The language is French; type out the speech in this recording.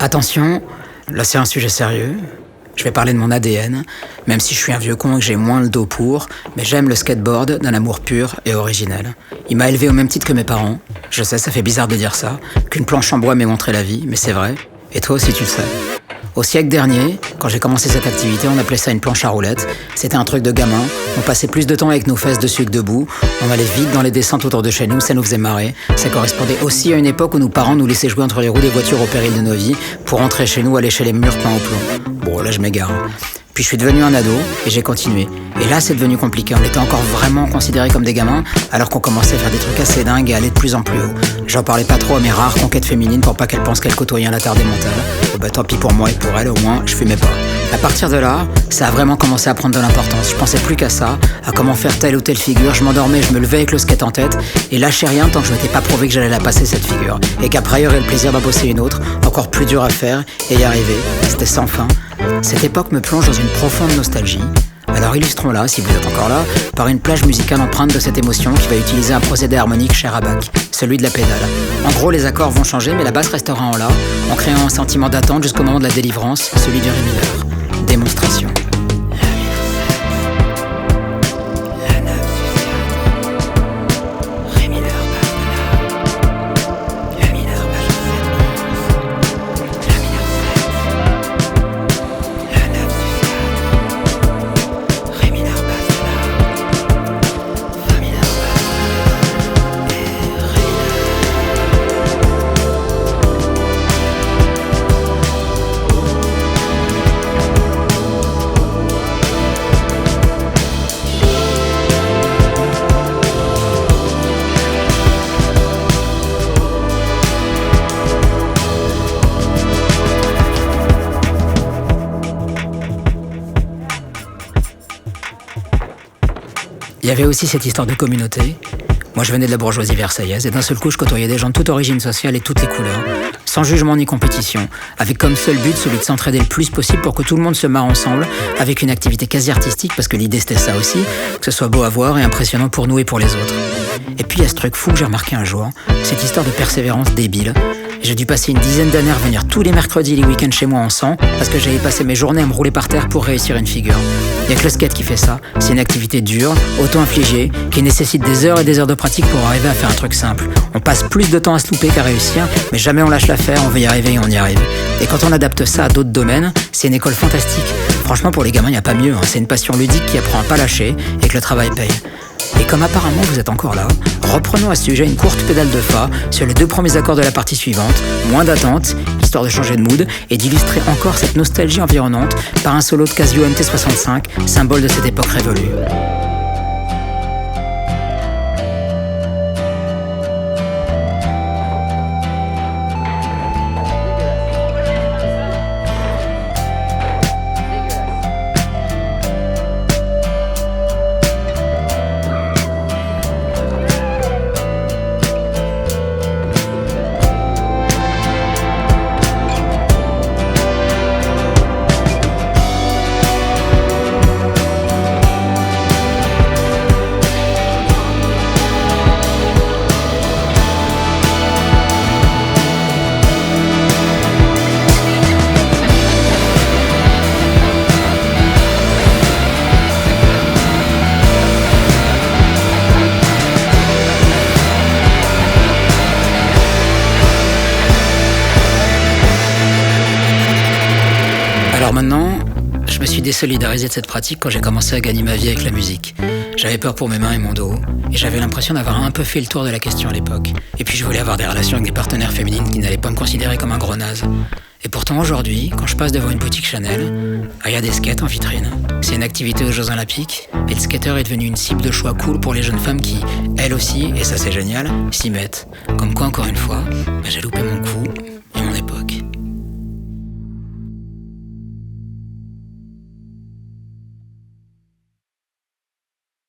Attention, là c'est un sujet sérieux. Je vais parler de mon ADN, même si je suis un vieux con et que j'ai moins le dos pour, mais j'aime le skateboard d'un amour pur et originel. Il m'a élevé au même titre que mes parents. Je sais, ça fait bizarre de dire ça, qu'une planche en bois m'ait montré la vie, mais c'est vrai. Et toi aussi tu le sais. Au siècle dernier, quand j'ai commencé cette activité, on appelait ça une planche à roulettes. C'était un truc de gamin. On passait plus de temps avec nos fesses dessus que debout. On allait vite dans les descentes autour de chez nous, ça nous faisait marrer. Ça correspondait aussi à une époque où nos parents nous laissaient jouer entre les roues des voitures au péril de nos vies pour rentrer chez nous, aller chez les murs peints au plomb. Bon, là je m'égare. Puis je suis devenu un ado et j'ai continué. Et là c'est devenu compliqué, on était encore vraiment considérés comme des gamins alors qu'on commençait à faire des trucs assez dingues et aller de plus en plus haut. J'en parlais pas trop à mes rares conquêtes féminines pour pas qu'elles pensent qu'elles côtoyaient un attardé mental. Bah tant pis pour moi et pour elles, au moins je fumais pas. À partir de là, ça a vraiment commencé à prendre de l'importance. Je pensais plus qu'à ça, à comment faire telle ou telle figure. Je m'endormais, je me levais avec le skate en tête et lâchais rien tant que je m'étais pas prouvé que j'allais la passer cette figure. Et qu'après il y aurait le plaisir d'en bosser une autre, encore plus dure à faire et y arriver. C'était sans fin. Cette époque me plonge dans une profonde nostalgie. Alors illustrons-la, si vous êtes encore là, par une plage musicale empreinte de cette émotion qui va utiliser un procédé harmonique cher à Bach, celui de la pédale. En gros, les accords vont changer, mais la basse restera en La, en créant un sentiment d'attente jusqu'au moment de la délivrance, celui du Ré mineur. Démonstration. Il y avait aussi cette histoire de communauté. Moi je venais de la bourgeoisie versaillaise et d'un seul coup je côtoyais des gens de toute origine sociale et toutes les couleurs, sans jugement ni compétition, avec comme seul but celui de s'entraider le plus possible pour que tout le monde se marre ensemble, avec une activité quasi artistique parce que l'idée c'était ça aussi, que ce soit beau à voir et impressionnant pour nous et pour les autres. Et puis il y a ce truc fou que j'ai remarqué un jour, cette histoire de persévérance débile. J'ai dû passer une dizaine d'années à revenir tous les mercredis et les week-ends chez moi en sang parce que j'avais passé mes journées à me rouler par terre pour réussir une figure. Y'a que le skate qui fait ça. C'est une activité dure, auto-infligée, qui nécessite des heures et des heures de pratique pour arriver à faire un truc simple. On passe plus de temps à se louper qu'à réussir, mais jamais on lâche l'affaire, on veut y arriver et on y arrive. Et quand on adapte ça à d'autres domaines, c'est une école fantastique. Franchement, pour les gamins, y a pas mieux. C'est une passion ludique qui apprend à pas lâcher et que le travail paye. Et comme apparemment vous êtes encore là, reprenons à ce sujet une courte pédale de fa sur les 2 premiers accords de la partie suivante, moins d'attente, histoire de changer de mood et d'illustrer encore cette nostalgie environnante par un solo de Casio MT65, symbole de cette époque révolue. Alors maintenant, je me suis désolidarisé de cette pratique quand j'ai commencé à gagner ma vie avec la musique. J'avais peur pour mes mains et mon dos, et j'avais l'impression d'avoir un peu fait le tour de la question à l'époque. Et puis je voulais avoir des relations avec des partenaires féminines qui n'allaient pas me considérer comme un gros naze. Et pourtant aujourd'hui, quand je passe devant une boutique Chanel, il y a des skates en vitrine. C'est une activité aux Jeux Olympiques, et le skater est devenu une cible de choix cool pour les jeunes femmes qui, elles aussi, et ça c'est génial, s'y mettent. Comme quoi encore une fois, j'ai loupé mon coup et mon époque.